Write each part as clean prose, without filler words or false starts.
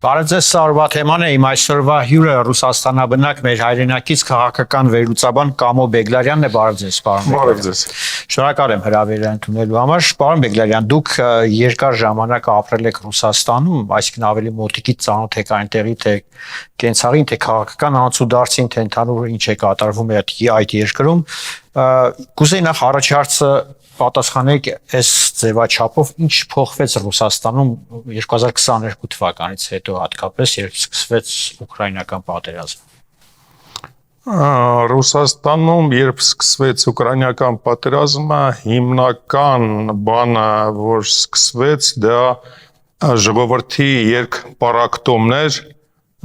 Բարև ձեզ, Սարվա թեման է, իմ այսօրվա հյուրը Ռուսաստանաբնակ մեր հայրենակից քաղաքական վերլուծաբան Կամո Բեգլարյանն է, բարև ձեզ, պարոն Բեգլարյան։ Բարև ձեզ։ Շնորհակալ եմ հրավերը ընդունելու համար։ Պարոն Բեգլարյան, դուք երկար ժամանակ ապրել եք Ռուսաստանում, այսինքն ավելի մոտիկից ծանոթ եք այնտեղի թե կենցաղին, թե քաղաքական անցուդարձին, թե ընդհանուր ինչ է կատարվում այդ երկրում։ Կուզեի նախ առաջի հարցը պատասխանեք այս ձևաչափով ինչ փոխվեց Ռուսաստանում 2022 թվականից հետո հատկապես երբ սկսվեց ուկրաինական պատերազմը։ Ռուսաստանում երբ սկսվեց ուկրաինական պատերազմը, հիմնական բանը, որ սկսվեց, դա ժողովրդի երկպառակտումներ,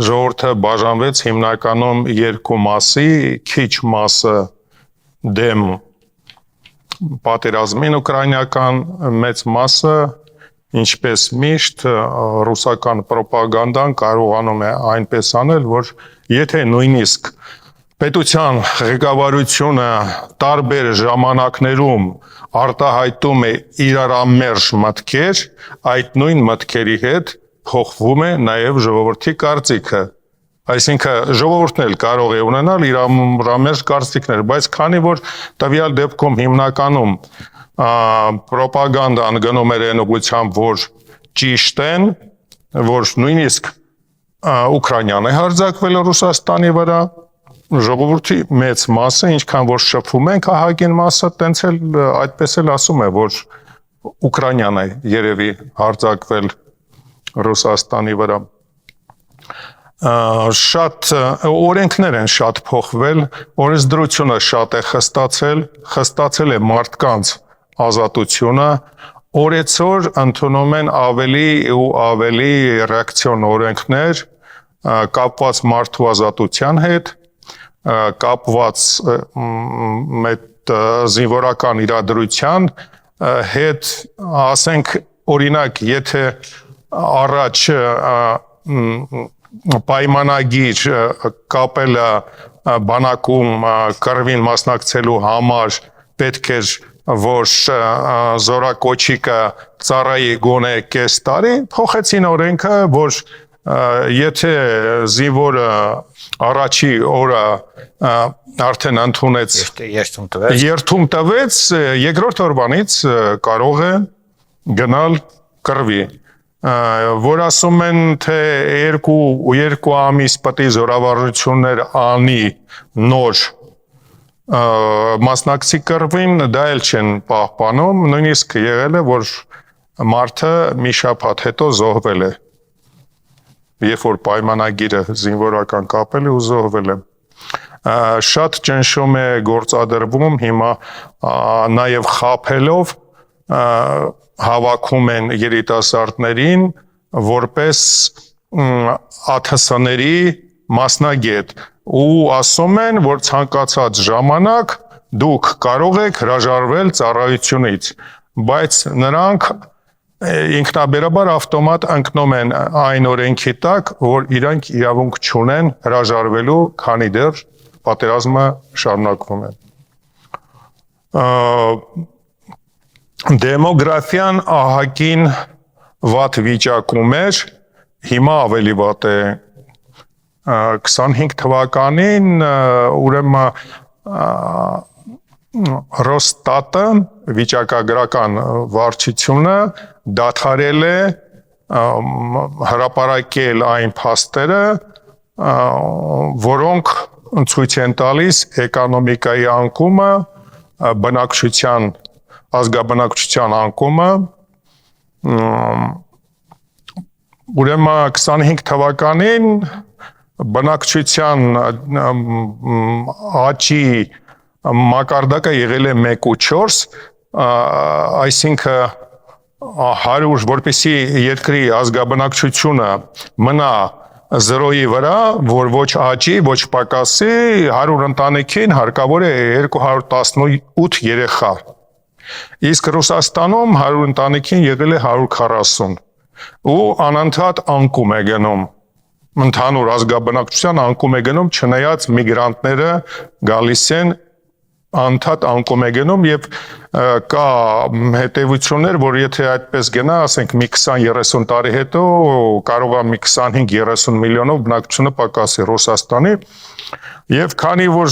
ժողովուրդը բաժանվեց հիմնականում երկու մասի, քիչ մասը դեմ պատերազմին ուկրաինական, մեծ մասը, ինչպես միշտ, ռուսական պրոպագանդան կարողանում է այնպես անել, որ եթե նույնիսկ պետության ղեկավարությունը տարբեր ժամանակներում արտահայտում է իրարամերժ մտքեր, այդ նույն մտքերի հետ փոխվում է նաև ժողովրդի կարծիքը։ Այսինքն ժողովուրդն էլ կարող է ունենալ իրարամերժ կարծիքներ, բայց քանի որ տվյալ դեպքում հիմնականում պրոպագանդան գնում էր այն ուղղությամբ, որ ճիշտ են, որ նույնիսկ Ուկրաինան է հարձակվել Ռուսաստանի վրա, ժողովրդի մեծ մասը, ինչքան որ շփվում են քաղաքին մասը, տենց էլ այդպես էլ ասում է, որ Ուկրաինան է երևի հարձակվել Ռուսաստանի վրա։ Շատ օրենքներ են շատ փոխվել, օրենսդրությունը շատ է խստացել է մարդկանց ազատությունը, օրեցօր ընդունում են ավելի ու ավելի ռեակցիոն օրենքներ կապված մարդու ազատության հետ, կապված այդ զինվորական իրադրության հետ, ասենք օրինակ, եթե առաջ պայմանագիր կապելը բանակում կռվին մասնակցելու համար պետք էր, որ զորակոչիկը ծառայի գոնե կես տարի, փոխեցին օրենքը, որ եթե զինվորը առաջի օրը արդեն ընդունեց երթում տվեց, երկրորդ օրվանից կարող է գնալ կռվի, որ ասում են, թե երկու ամիս պետք է զորավարություններ անի նոր մասնակցի կռվին, դա էլ չեն պահպանում, նույնիսկ եղել է, որ մարդը մի շաբաթ հետո զոհվել է, երբ որ պայմանագիրը զինվորական կապել է ու զոհվել է։ Շատ ճնշում է գործադրվում հիմա նաև խաբելով հավաքում են երիտասարդներին որպես ԱԹՍ-ների մասնագետ ու ասում են, որ ցանկացած ժամանակ դուք կարող եք հրաժարվել ծառայությունից, բայց նրանք ինքնաբերաբար ավտոմատ ընկնում են այն օրենքի տակ, որ իրանք իրավունք չունեն հրաժարվելու, քանի դեռ պատերազմը շարունակվում է։ Դեմոգրաֆիան ահագին վատ վիճակում էր, հիմա ավելի վատ է 25 թվականին, ուրեմն Ռոստատը, վիճակագրական վարչությունը դադարել է հրապարակել այն փաստերը, որոնք ցույց են տալիս էկոնոմիկայի անկումը, ազգաբնակչության անկումը, ուրեմն 25 թվականին բնակչության աճի մակարդակը եղել է 1.4, այսինքն 100, որպեսզի երկրի ազգաբնակչությունը մնա 0-ի վրա, որ ոչ աճի, ոչ պակասի, 100 ընտանիքին հարկավոր է 218 երեխա։ Իսկ Ռուսաստանում 100 ընտանիքին եղել է 140 ու անընդհատ անկում է գնում, ընդհանուր ազգաբնակչության անկում է գնում, չնայած միգրանտները գալիս են անդադ անկում է գնում եւ կա հետեւություններ, որ եթե այդպես գնա, ասենք մի 20-30 տարի հետո կարող է մի 25-30 միլիոնով բնակչությունը պակասի Ռուսաստանի եւ քանի որ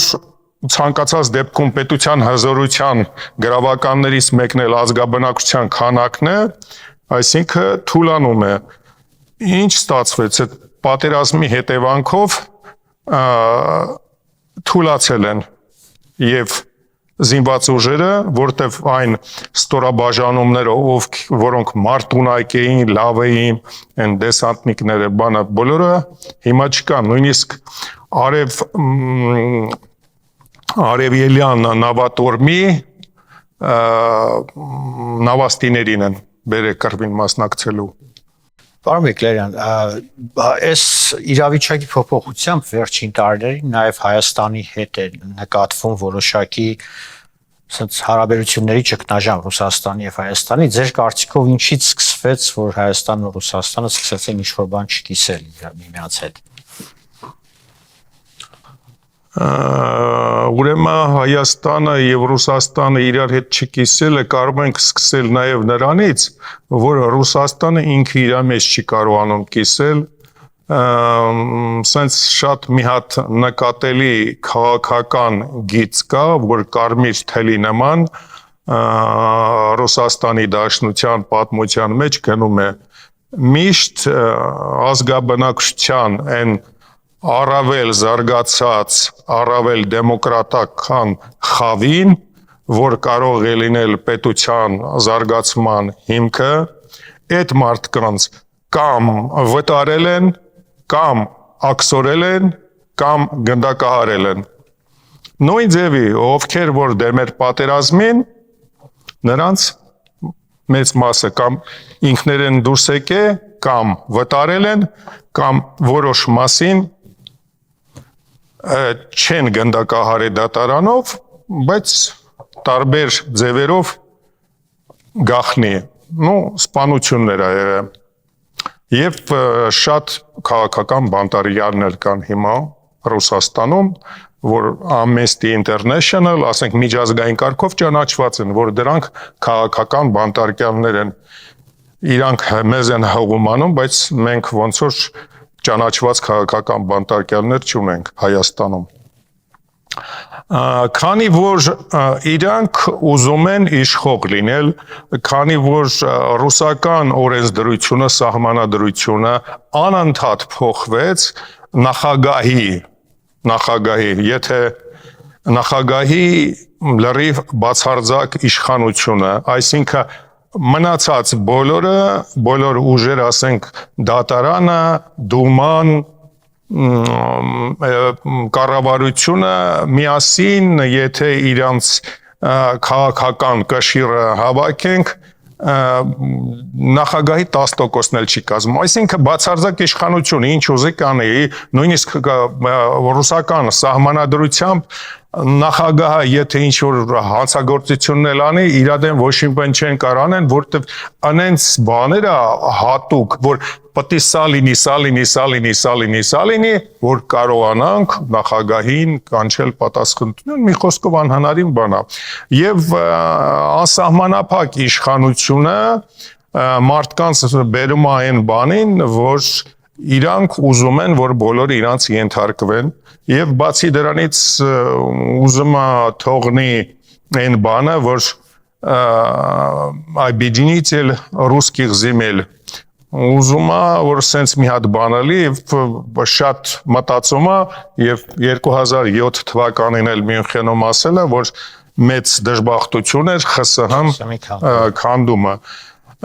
ցանկացած դեպքում պետության հզորության գրավականներից մեկն էլ ազգաբնակչության քանակն է, այսինքն թուլանում է։ Ինչ ստացվեց այդ պատերազմի հետևանքով թուլացել են եւ զինված ուժերը, որտեվ այն ստորաբաժանումները, որոնք մարդունակ էին, լավ էին, այն դեսանտնիկները, բանը բոլորը հիմա չկա, նույնիսկ արևելյան նավատորմի նավաստիներին են բերել կռվին մասնակցելու։ Պարոն Բեկլարյան, այս իրավիճակի փոփոխությամբ վերջին տարիներին նաև Հայաստանի հետ է նկատվում որոշակի հարաբերությունների ճգնաժամ Ռուսաստանի եւ Հայաստանի։ Ձեր կարծիքով ինչից սկսվեց, որ Հայաստանն ու Ռուսաստանը սկսեցին ինչ-որ բան չկիսել միմյանց հետ։ Ուրեմն Հայաստանը եւ Ռուսաստանը իրար հետ չկիսելը կարող ենք սկսել նաեւ նրանից, որ Ռուսաստանը ինքը իր մեջ չի կարողանում կիսել, սենց շատ մի հատ նկատելի քաղաքական գիծ կա, որ կարմիր թելի նման Ռուսաստանի Դաշնության պատմության մեջ գնում է միշտ ազգաբնակչության այն առավել զարգացած, առավել դեմոկրատական խավին, որ կարող է լինել պետության զարգացման հիմքը, այդ մարդկանց կամ վտարել են, կամ աքսորել են, կամ գնդակահարել են։ Նույն ձևի, ովքեր որ դեմ էր պատերազմին, նրանց մեծ մասը կամ ինքներեն դուրս եկե, կամ վտարել են, կամ որոշ մասին չեն գնդակահարել դատարանով, բայց տարբեր ձևերով գախնի, սպանություններ ա եղել։ Եվ շատ քաղաքական բանտարկյալներ կան հիմա Ռուսաստանում, որ Amnesty International, ասենք միջազգային կարգով ճանաչված են, որ դրանք քաղաքական բանտարկյալներ են, իրանք մեզ են հղում անում, բայց մենք ոնց որ ճանաչված քաղաքական բանտարկյալներ չունենք Հայաստանում։ Քանի որ իրանք ուզում են իշխող լինել, քանի որ ռուսական օրենսդրությունը, սահմանադրությունը անընդհատ փոխվեց նախագահի, եթե նախագահի լրիվ բացարձակ իշխանությունը, այսինքն մնացած բոլոր ուժեր, ասենք դատարանը, դուման, կառավարությունը միասին, եթե իրանց քաղաքական կշիռը հավաքենք, նախագահի 10%-ն էլ չի կազմում, այսինքն բացարձակ իշխանություն, ինչ ուզի կանի, նույնիսկ ռուսական սահմանադրությամբ նախագահը եթե ինչ-որ հանցագործություններ անի, իր դեմ ոչ մի բան չեն կարող անեն, որտեվ անենց բաները հատուկ, որ պետք է սա լինի, որ կարողանանք նախագահին կանչել պատասխանատվություն, մի խոսքով անհնարին բան է։ Եվ անսահմանափակ իշխանությունը մարդկանց բերում է այն բանին, որ իրանք ուզում են, որ բոլորը իրանց ենթարկվեն, եւ բացի դրանից ուզում է թողնի այն բանը, որ объединитель русских земель ուզում է, որ սենց մի հատ բանալի եւ շատ մտածում է եւ 2007 թվականին էլ Մյունխենում ասել է, որ մեծ դժբախտություն էր ԽՍՀ քանդումը։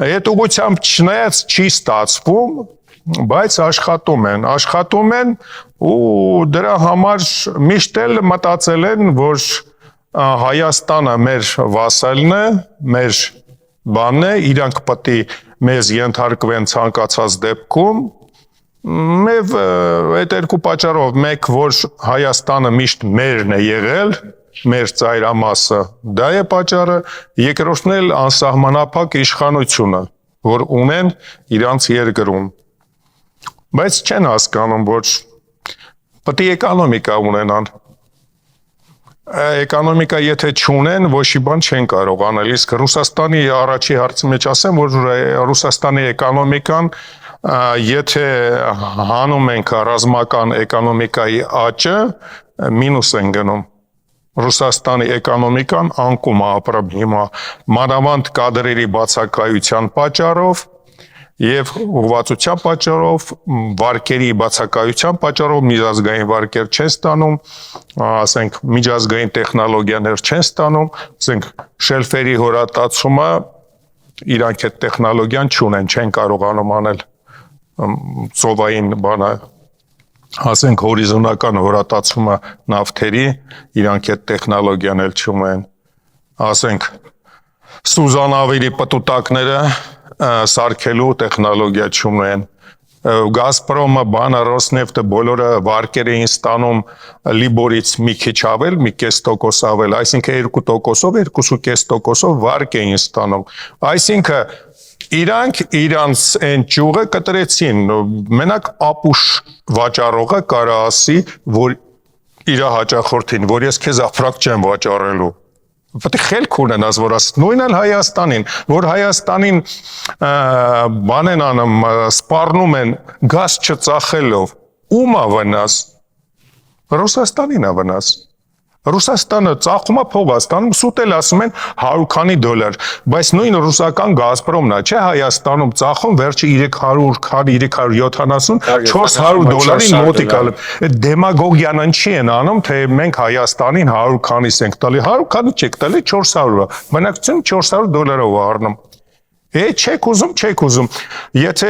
Այդ ուղղությամբ չնայած չի ստացվում, բայց աշխատում են ու դրա համար միշտ էլ մտածել են, որ Հայաստանը մեր վասալն է, մեր բանն է, իրանք պետք է մեզ ենթարկվեն ցանկացած դեպքում, եւ այդ երկու պատճառով, մեկ որ Հայաստանը միշտ մերն է եղել, մեր ծայրամասը, դա է պատճառը, երկրորդն էլ անսահմանափակ իշխանությունը, որ ունեն իրանց երկրում։ Բայց չեն հասկանում, որ պետք է էկոնոմիկա ունենան։ էկոնոմիկա եթե չունեն, ոչ մի բան չեն կարող անել։ Իսկ Ռուսաստանի առաջի հարցի մեջ ասեմ, որ Ռուսաստանի էկոնոմիկան եթե հանում ենք ռազմական էկոնոմիկայի աճը, մինուս են գնում։ Ռուսաստանի էկոնոմիկան անկում է ապրում հիմա մանավանդ կադրերի բացակայության պատճառով եւ ուղղվածության պատճառով, վարկերի բացակայության պատճառով միջազգային վարկեր չեն ստանում, ասենք միջազգային տեխնոլոգիաներ չեն ստանում, ասենք շելֆերի հորատացումը իրանք այդ տեխնոլոգիան չունեն, չեն կարողանում անել ծովային բանը, ասենք հորիզոնական հորատացումը նավթերի, իրանք այդ տեխնոլոգիան էլ չունեն, ասենք սուզանավերի պտուտակները սարքելու տեխնոլոգիա չունեն, Գազպրոմը, բանը, Ռոսնեֆտը բոլորը վարկեր էին ստանում Լիբորից մի քիչ ավել, մի կես տոկոս ավել, այսինքն 2%-ով, 2.5%-ով վարկ էին ստանում, այսինքն իրանք իրանց այն ճյուղը կտրեցին, մենակ ապուշ վաճառողը կարա ասի, որ իր հաճախորդին, որ ես քեզ ապրանք չեմ վաճառելու, պետք է խելք ունենաս, որ ասես, նույնն էլ Հայաստանին, որ Հայաստանին բան են անում, սպառնում են գազ չծախելով, ում է վնաս, Ռուսաստանին է վնաս, Ռուսաստանը ծախում է փող է ստանում, սուտել ասում են 100 քանի դոլար, բայց նույն ռուսական Գազպրոմն է, չէ Հայաստանում ծախում վերջը 300 քանի 370 400 դոլարին մոտիկ ալում, այդ դեմագոգիան ինչի են անում, թե մենք Հայաստանին 100 քանիս ենք տալի, 100 քանի չեք տալի 400-ը, բնակչությունը 400 դոլարով է առնում, չեք ուզում, եթե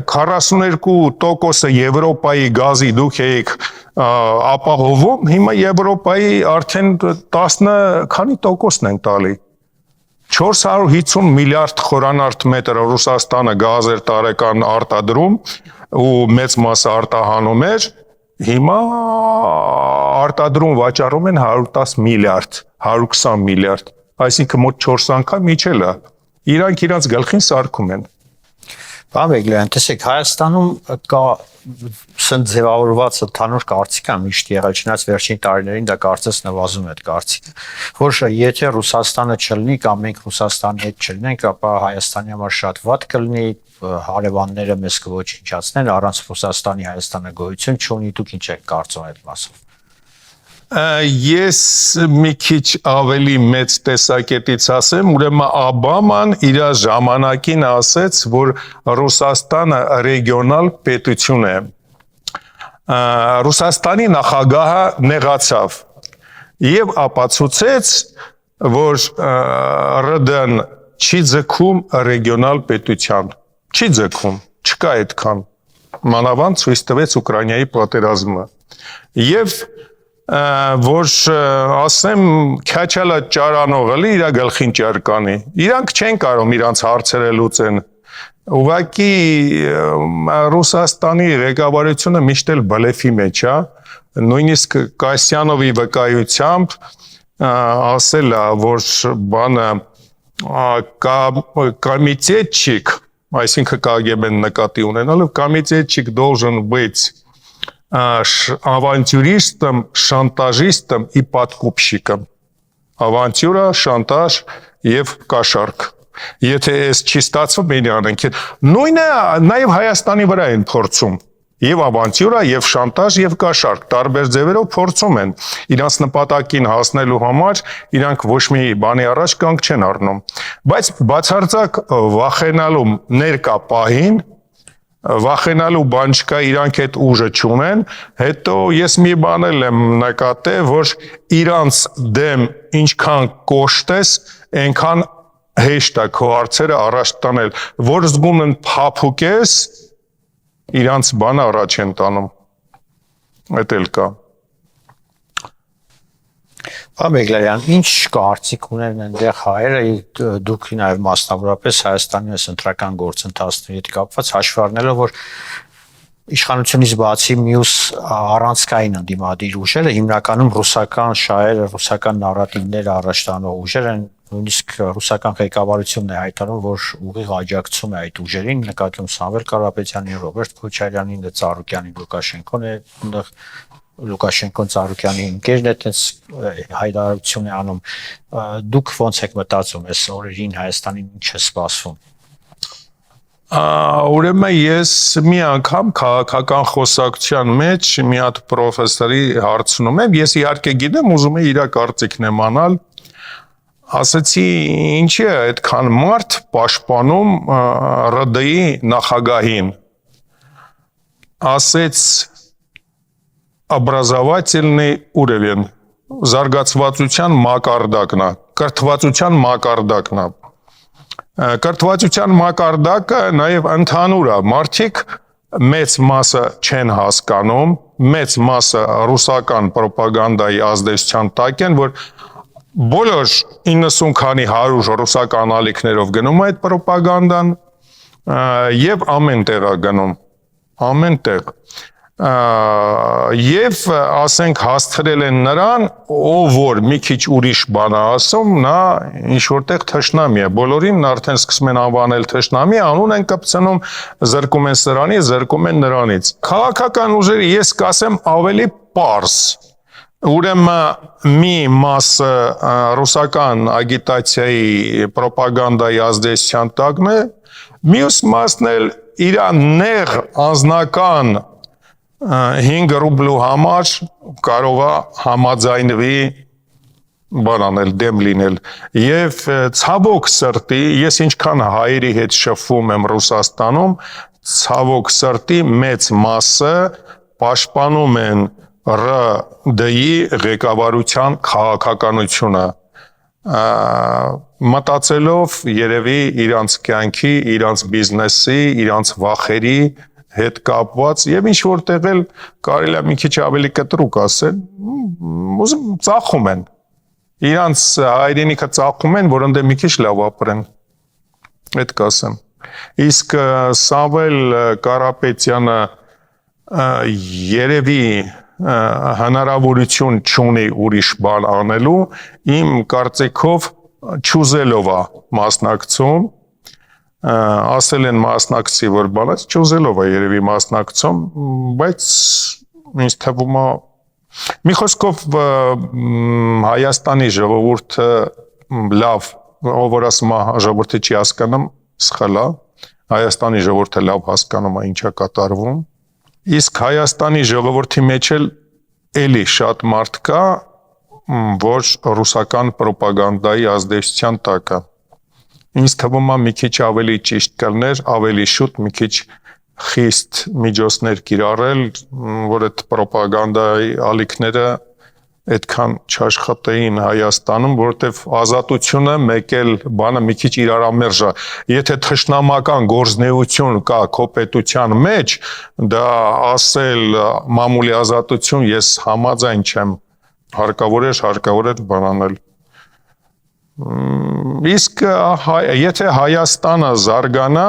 42% Եվրոպայի գազի դուք եք ապահովում, հիմա Եվրոպայի արդեն 10 քանի տոկոսն են տալի, 450 միլիարդ խորանարդ մետր Ռուսաստանը գազ էր տարեկան արտադրում ու մեծ մասը արտահանում էր, հիմա արտադրում վաճառում են 110 միլիարդ, 120 միլիարդ, այսինքն մոտ 4 անգամ իջել է, իրանք իրանց գլխին սարքում են։ Պարոն Բեգլարյան, տեսեք, Հայաստանում կա սենց ձևավորված ընդհանուր կարծիք է միշտ եղել, չնայած վերջին տարիներին դա կարծես նվազում է այդ կարծիքը, որ եթե Ռուսաստանը չլինի կամ մենք Ռուսաստանի հետ չլինենք, ապա Հայաստանի համար շատ վատ կլինի, հարևանները մեզ կոչնչացնեն, առանց Ռուսաստանի Հայաստանը գոյություն չունի, դուք ինչ եք կարծում այդ մասով։ Ես մի քիչ ավելի մեծ տեսակետից ասեմ, ուրեմն Օբաման իր ժամանակին ասեց, որ Ռուսաստանը ռեգիոնալ պետություն է։ Ռուսաստանի նախագահը նեղացավ եւ ապացուցեց, որ ՌԴ-ն չի ձգում ռեգիոնալ պետության, չի ձգում, չկա այդքան։ Մանավանդ ցույց տվեց Ուկրաինայի պատերազմը։ Եվ որ ասեմ քաչալա ճարանողը լի իր գլխին ճարկանի իրանք չեն կարող իրանց հարցերը լուծեն ուղղակի Ռուսաստանի ղեկավարությունը միշտ էլ բլեֆի մեջ է նույնիսկ Կասյանովի վկայությամբ ասել է որ բանը комитетчик այսինքն ԿԳԲ-ն նկատի ունենալով комитетчик должен быть авантюристом, шантажистом и подкупщиком. Ավանտյուրա, շանտաժ եւ կաշառք։ Եթե այս չի ստացվում, մենք անենք։ Նույնը նաեւ Հայաստանի վրա են փորձում։ Եվ ավանտյուրա, եւ շանտաժ, եւ կաշառք տարբեր ձևերով փորձում են իրանց նպատակին հասնելու համար, իրանք ոչ մի բանի առաջ կանգ չեն առնում։ Բայց բացարձակ վախենալու ներկա պահին վախենալու բան չկա, իրանք այդ ուժը չունեն, հետո ես մի բան եմ նկատել, որ իրանց դեմ ինչքան կոշտես, այնքան հեշտ է քո հարցերը առաջ տանել, որ զգում են փափուկ ես, իրանց բանը առաջ են տանում, այդ էլ կա։ Պարոն Բեգլարյան, ինչ կարծիք ունեն այնտեղ հայերը, դուք նաև մասնավորապես Հայաստանի այս ընտրական գործընթացների հետ կապված հաշվի առնելով, որ իշխանությունից բացի մյուս առանցքային ընդդիմադիր ուժերը հիմնականում ռուսական շահերը, ռուսական նարատիվները առաջ տանող ուժեր են, նույնիսկ ռուսական ղեկավարությունն է հայտարարում, որ ուղիղ աջակցում է այդ ուժերին, նկատի ունեմ Սամվել Կարապետյանին, Ռոբերտ Քոչարյանին, Ծառուկյանին, Լուկաշենկոն է այնտեղ Լուկաշենկոն Ծառուկյանի ընկերն է այդպես հայտարարություն է անում դուք ոնց եք մտածում այս օրերին Հայաստանին ինչ է սպասվում Ուրեմն ես մի անգամ քաղաքական խոսակցության մեջ մի հատ պրոֆեսորի հարցնում եմ, ես իհարկե գիտեմ, ուզում եմ իր կարծիքն եմ անալ, ասացի ինչի է այդքան մարդ պաշտպանում ՌԴ-ի նախագահին, ասեց образовательный уровень, զարգացվածության մակարդակն է, կրթվածության մակարդակն է Կրթվածության մակարդակը նաև ընդհանուր է, մարդիկ մեծ մասը չեն հասկանում, մեծ մասը ռուսական պրոպագանդայի ազդեցության տակ են, որ բոլոր 90 քանի 100 ռուսական ալիքներով գնում է այդ պրոպագանդան եւ ամեն տեղ է գնում, ամեն տեղ Եվ ասենք հասցրել են նրան, ով որ մի քիչ ուրիշ բան է ասում, նա ինչ որտեղ թշնամի է, բոլորին արդեն սկսում են անվանել թշնամի, անուն են կպցնում, զրկում են սրանից, զրկում են նրանից։ Քաղաքական ուժերը ես կասեմ ավելի պարզ, ուրեմն մի մասը ռուսական ագիտացիայի պրոպագանդայի ազդեցության տակն է, մյուս մասն էլ իր նեղ անձնական 5 ռուբլու համար կարող է համաձայնվի բան անել, դեմ լինել եւ ցավոք սրտի ես ինչքան հայերի հետ շփվում եմ Ռուսաստանում ցավոք սրտի մեծ մասը պաշտպանում են ՌԴ-ի ղեկավարության քաղաքականությունը մտածելով երևի իրանց կյանքի, իրանց բիզնեսի, իրանց վախերի հետ կապված եւ ինչ որտեղ էլ կարելի է մի քիչ ավելի կտրուկ ասել, ուզում ծախում են։ Իրանց հայրենիքը ծախում են, որոնց մի քիչ լավ ապրեն։ Այդ կասեմ։ Իսկ Սամվել Կարապետյանը երևի հնարավորություն չունի ուրիշ բան անելու, իմ կարծիքով չուզելով է մասնակցում ասել են մասնակցի, որ բանաց չուզելով է երևի մասնակցում, բայց ինձ թվում է մի խոսքով Հայաստանի ժողովուրդը լավ, ով որ ասում է ժողովուրդը չի հասկանում, սխալ է, Հայաստանի ժողովուրդը լավ հասկանում է ինչ է կատարվում, իսկ Հայաստանի ժողովրդի մեջ էլի շատ մարդ կա, որ ռուսական պրոպագանդայի ազդեցության տակ է Ինձ թվում է մի քիչ ավելի ճիշտ կլներ, ավելի շուտ մի քիչ խիստ միջոցներ կիրառել, որ այդ պրոպագանդայի ալիքները այդքան չաշխատեին Հայաստանում, որովհետև ազատությունը մեկ էլ բանը մի քիչ իրարամերժ է։ Եթե թշնամական գործնեություն կա քո պետության մեջ, դա ասել մամուլի ազատություն ես համաձայն չեմ, հարկավոր էր բան անել։ Իսկ եթե Հայաստանը զարգանա,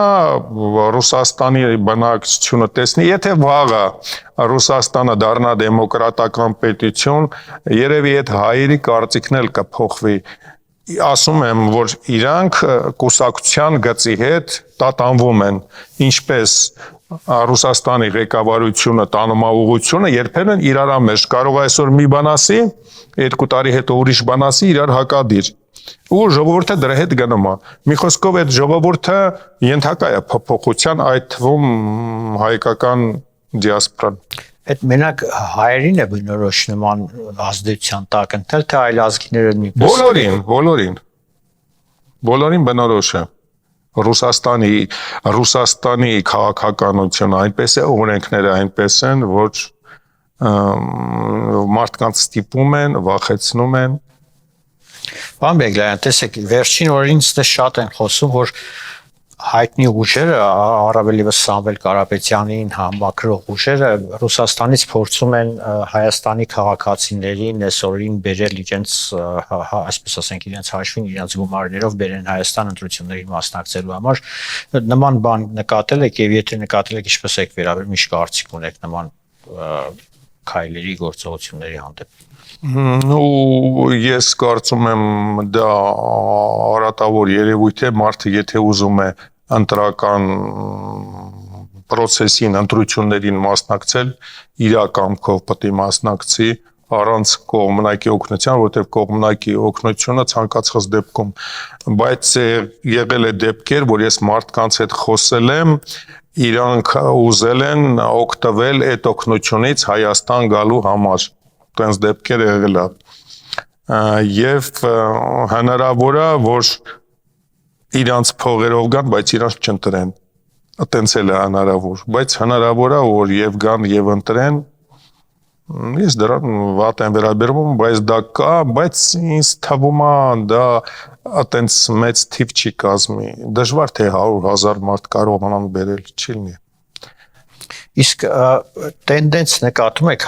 Ռուսաստանի բնակչությունը տեսնի, եթե վաղը Ռուսաստանը դառնա դեմոկրատական պետություն, երևի այդ հայերի կարծիքն էլ կփոխվի։ Ասում եմ, որ իրանք կուսակցության գծի հետ տատանվում են, ինչպես Ռուսաստանի ղեկավարությունը տանում է ուղղությունը, երբեմն իրարամերժ կարող է այսօր մի բան ասի, 2 տարի հետո ուրիշ բան ասի, իրար հակադիր։ Ու ժողովուրդը դրա հետ գնում է։ Մի խոսքով այդ ժողովուրդը ենթակա է փոփոխության, այդ թվում հայկական դիասպորան։ Այդ մենակ հայերին է բնորոշ նման ազդեցության տակ ընտրել, թե այլ ազգիները նույնպես։ Բոլորին բնորոշ է։ Ռուսաստանի քաղաքականությունը այնպես է, օրենքները այնպես են, որ մարդկանց ստիպում են, վախեցնում են։ Պարոն Բեգլարյան, տեսեք, վերջին օրերին շատ են խոսում, որ հայտնի ուժերը, առավելևս Սամվել Կարապետյանին համակրող ուժերը Ռուսաստանից փորձում են Հայաստանի քաղաքացիներին այսօրին բերել իրենց, այսպես ասենք, իրենց հաշվին, իրենց գումարներով բերեն Հայաստան ընտրություններին մասնակցելու համար։ Նման բան նկատել եք եւ եթե նկատել եք, ինչպես եք վերաբերում, ինչ կարծիք ունեք նման քայլերի գործողությունների հանդեպ։ Ու ես կարծում եմ դա արատավոր երևույթ է, մարդը եթե ուզում է ընտրական process-ին, ընտրություններին մասնակցել, իր կամքով պետք է մասնակցի առանց կողմնակի օգնության, որտեղ կողմնակի օգնությունը ցանկացած դեպքում, բայց եղել է դեպքեր, որ ես մարդկանց հետ խոսել եմ, իրանք ուզել են օգտվել այդ օգնությունից Հայաստան գալու համար, տենց դեպքեր եղել է, եւ հնարավոր է, որ իրանց փողերով գան, բայց իրանց չընտրեն, տենց էլ է հնարավոր, բայց հնարավոր է, որ եւ գան եւ ընտրեն. Ես դրան վատ եմ վերաբերվում, բայց դա կա, բայց ինձ թվում է դա այտենց մեծ թիվ չի կազմի, դժվար թե 100,000 մարդ կարողանան բերել, չի լինի։ Իսկ տենդենց նկատում եք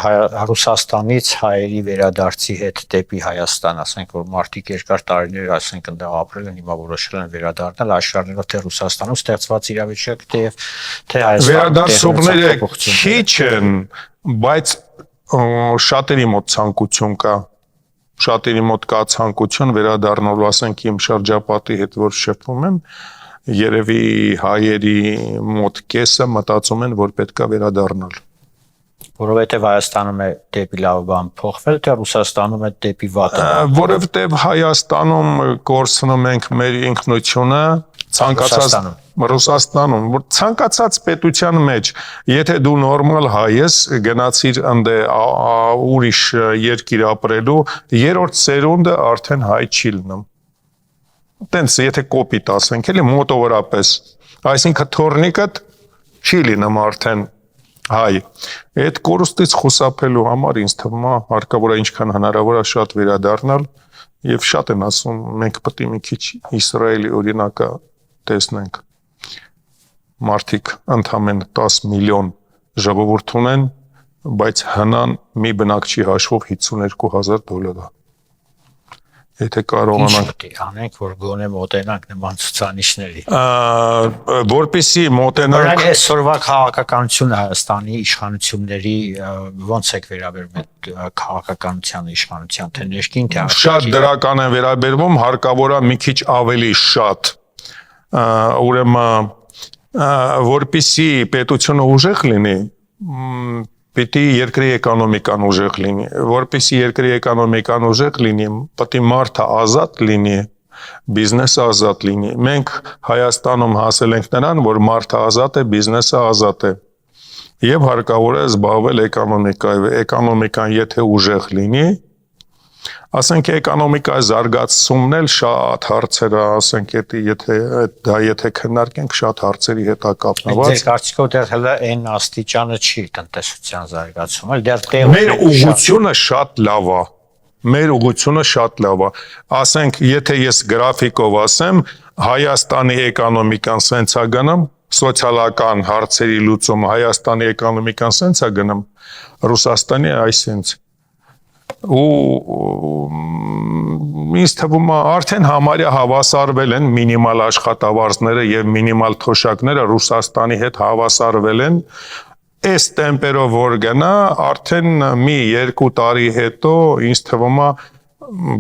Ռուսաստանից հայերի վերադարձի հետ դեպի Հայաստան, ասենք որ մարդիկ երկար տարիներ, ասենք այնտեղ ապրել են, հիմա որոշել են վերադառնալ, աշխարհներով թե Ռուսաստանում ստեղծված իրավիճակ, թե Հայաստանում վերադարձողները քիչ են, բայց շատերի մոտ ցանկություն կա, շատերի մոտ կա ցանկություն վերադառնալու, ասենք իմ շրջապատի հետ որ շփվում եմ, երևի հայերի մոտ կեսը մտածում են, որ պետքա վերադառնալ։ Որովհետև Հայաստանում է դեպի լավ բան փոխվել, թե Ռուսաստանում է դեպի վատը։ Որովհետև Հայաստանում կորցնում ենք մեր ինքնությունը, ցանկացած Ռուսաստանում, որ ցանկացած պետության մեջ, եթե դու նորմալ հայ ես, գնացիր ընդ ուրիշ երկիր ապրելու, երրորդ սերունդը արդեն հայ չի լինում։ Տենց եթե կոպիտ ասենք, էլի մոտավորապես, այսինքն թորնիկդ չի լինում արդեն հայ։ Այդ կորուստից խուսափելու համար ինձ թվում է հարկավոր է ինչքան հնարավոր է շատ վերադառնալ եւ շատ են ասում մենք պետք է մի քիչ Իսրայելի օրինակը տեսնենք։ Մարդիկ ընդամենը 10 միլիոն ժողովուրդ ունեն, բայց հնան մի բնակչի հաշվով $52,000։ Եթե կարողանանք անենք, որ գոնե մոտենանք նման ցուցանիշների։ Որպեսզի մոտենանք Օրինակ այսօրվա քաղաքականությունը Հայաստանի իշխանությունների ո՞նց եք վերաբերում այդ քաղաքականության իշխանության, թե ներքին թե արտաքին։ Շատ դրական են վերաբերվում, հարկավոր է մի քիչ ավելի շատ։ Ուրեմն որպեսզի պետությունը ուժեղ լինի, Պիտի երկրի էկոնոմիկան ուժեղ լինի, որպեսզի երկրի էկոնոմիկան ուժեղ լինի, պետք է մարդը ազատ լինի, բիզնեսը ազատ լինի։ Մենք Հայաստանում հասել ենք նրան, որ մարդը ազատ է, բիզնեսը ազատ է։ Եվ հարկավոր է զբաղվել էկոնոմիկայով, էկոնոմիկան եթե ուժեղ լինի, ասենք էկոնոմիկայի զարգացումն էլ շատ հարցեր է, ասենք եթե քննարկենք շատ հարցերի հետ կապնված։ Ձեր կարծիքով դեռ հələ այն աստիճանը չի տնտեսության զարգացումը, դեռ տեղում Մեր ուղղությունը շատ լավ է։ Մեր ուղղությունը շատ լավ է։ Ասենք եթե ես գրաֆիկով ասեմ, Հայաստանի էկոնոմիկան սենց է գնում, սոցիալական հարցերի լուծումը Հայաստանի էկոնոմիկան սենց է գնում, Ռուսաստանի այսինքն ու ինձ թվում է արդեն համարյա հավասարվել են մինիմալ աշխատավարձները եւ մինիմալ թոշակները Ռուսաստանի հետ հավասարվել են այս տեմպերով որ գնա արդեն մի 2 տարի հետո ինձ թվում է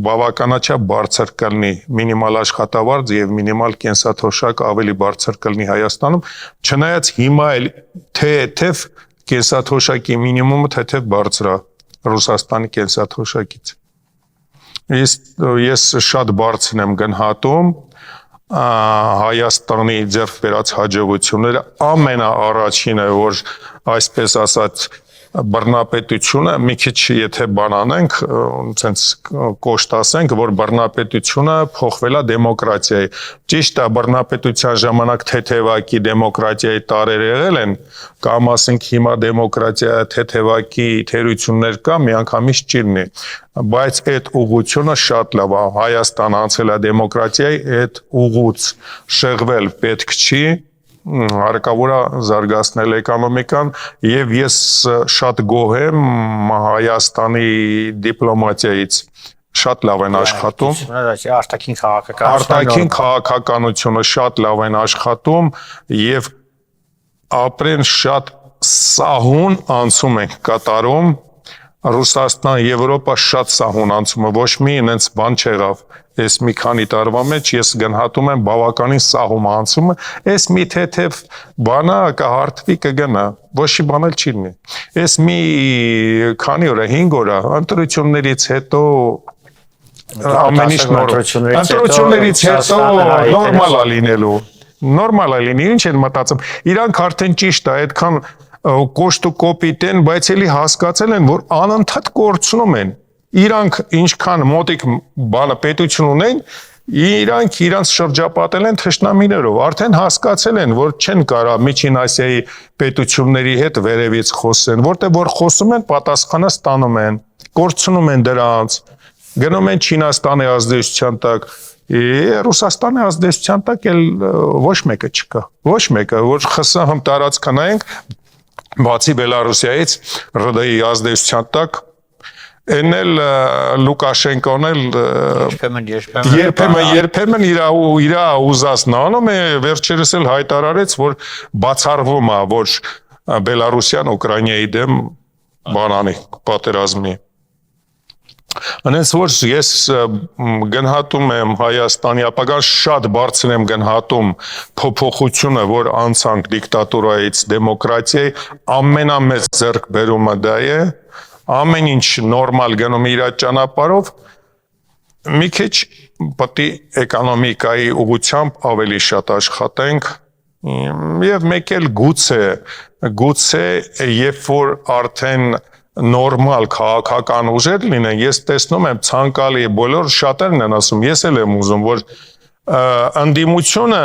բավականաչափ բարձր կլինի մինիմալ աշխատավարձ եւ մինիմալ կենսաթոշակ ավելի բարձր կլինի Հայաստանում չնայած հիմա էլ թեթև կենսաթոշակի մինիմումը թեթև բարձր է Ռուսաստանի կենսաթոշակից։ Ես շատ բարձր եմ գնահատում Հայաստանի ձեռք բերած հաջողությունները ամենաառաջինը որ այսպես ասած բռնապետությունը մի քիչ եթե բան անենք, ցենց կոշտ ասենք, որ բռնապետությունը փոխվել է դեմոկրատիայի։ Ճիշտ է, բռնապետության ժամանակ թեթևակի դեմոկրատիայի տարեր եղել են, կամ ասենք հիմա դեմոկրատիա թեթևակի թերություններ կա, միանգամից չի լինի։ Բայց այդ ուղղությունը շատ լավ է։ Հայաստան անցել է դեմոկրատիայի, այդ ուղուց շեղվել պետք չի։ Հարկավոր է զարգացնել էկոնոմիկան եւ ես շատ գոհ եմ Հայաստանի դիպլոմատիայից շատ լավ են աշխատում արտաքին քաղաքականությունը շատ լավ են աշխատում եւ ապրեն շատ սահուն անցում են կատարում Ռուսաստան, Եվրոպա շատ սահուն անցում է, ոչ մի այնց բան չեղավ։ Այս մի քանի տարվա մեջ ես գնահատում եմ բավականին սահում անցումը, այս մի թեթև բանը կհարթվի կգնա, ոչ մի բան էլ չի լինի։ Այս մի քանի օր, 5 օր ընտրություններից հետո ամեն ինչ ընտրություններից հետո նորմալ է լինելու։ Նորմալ է լինի, ինչ են մտածում։ Իրանք արդեն ճիշտ է, այդքան կոշտ ու կոպիտ են, բայց էլի հասկացել են, որ անընդհատ կորցնում են։ Իրանք ինչքան մոտիկ բանը պետություն ունեն, իրանք իրանց շրջապատել են թշնամիներով, արդեն հասկացել են, որ չեն կարա Միջին Ասիայի պետությունների հետ վերևից խոսեն, որտեղ որ խոսում են, պատասխանը ստանում են, կորցնում են դրանց, գնում են Չինաստանի ազդեցության տակ, Ռուսաստանի ազդեցության տակ էլ ոչ մեկը չկա, ոչ մեկը, որ ԽՍՀՄ տարածքը նայենք, բացի Բելարուսիայից ՌԴ-ի ազդեցության տակ, այն էլ Լուկաշենկոն էլ երբեմն իր ուզածն անում է, վերջերս էլ հայտարարեց, որ բացառվում է, որ Բելարուսյան Ուկրաինայի դեմ բանանի պատերազմի։ Անենց որ ես գնահատում եմ Հայաստանի ապագան, շատ բարձր եմ գնահատում փոփոխությունը, որ անցանք դիկտատուրայից դեմոկրատիայի, ամենամեծ ձեռքբերումը դա է, ամեն ինչ նորմալ գնում իր ճանապարհով, մի քիչ պետք է էկոնոմիկայի ուղղությամբ ավելի շատ աշխատենք, եւ մեկ էլ գուցե երբ որ արդեն նորմալ քաղաքական ուժեր լինեն, ես տեսնում եմ ցանկալի բոլոր շատերն են ասում, ես էլ եմ ուզում, որ ընդդիմությունը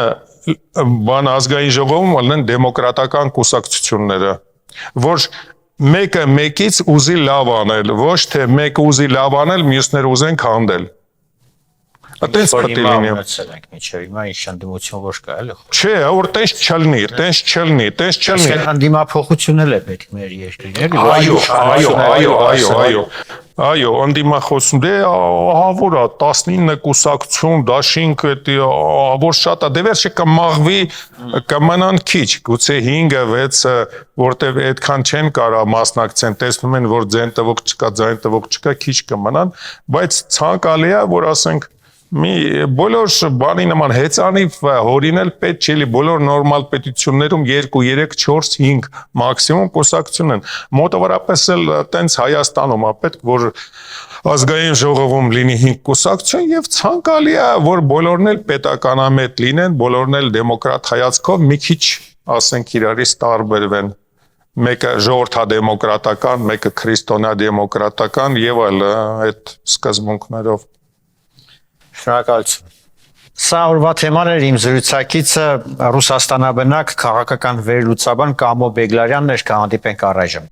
բան ազգային ժողովում լինեն դեմոկրատական կուսակցությունները, որ մեկը մեկից ուզի լավ անել, ոչ թե մեկը ուզի լավ անել, մյուսները ուզեն քանդել։ Այդպես պետք է լինի։ Հիմա ինչ ընդդիմություն ոչ կա, էլի։ Չէ, որ տես չլինի։ Ընդդիմափոխություն էլ է պետք մեր երկրին, էլի։ Այո, ընդդիմախոսություն, դե ահա որ է 19 կուսակցություն, դաշինք էդի, որ շատ է, դե վերջը կմաղվի, կմնան քիչ, գուցե 5-ը, 6-ը, որտեվ այդքան չեն կարա մասնակցեն, տեսնում են, որ ձեն տվող չկա, ձայն տվող չկա, քիչ կմնան, բայց ցանկալի է, որ ասենք բոլոր բանի նման հեծանիվ հորինել պետք չէ, բոլոր նորմալ պետություններում 2, 3, 4, 5 մաքսիմում կուսակցություն են։ Մոտավորապես էլ տենց Հայաստանում է պետք, որ ազգային ժողովում լինի 5 կուսակցություն եւ ցանկալի է, որ բոլորն էլ պետականամետ լինեն, բոլորն էլ դեմոկրատ հայացքով մի քիչ, ասենք, իրարից տարբերվեն։ Մեկը ժողովրդադեմոկրատական, մեկը քրիստոնեադեմոկրատական եւ այլ այդ սկզբունքներով։ Շնորհակալություն։ Սա օրվա թեման էր, իմ զրուցակիցը Ռուսաստանաբնակ քաղաքական վերլուծաբան Կամո Բեգլարյանն էր, կհանդիպենք առայժմ։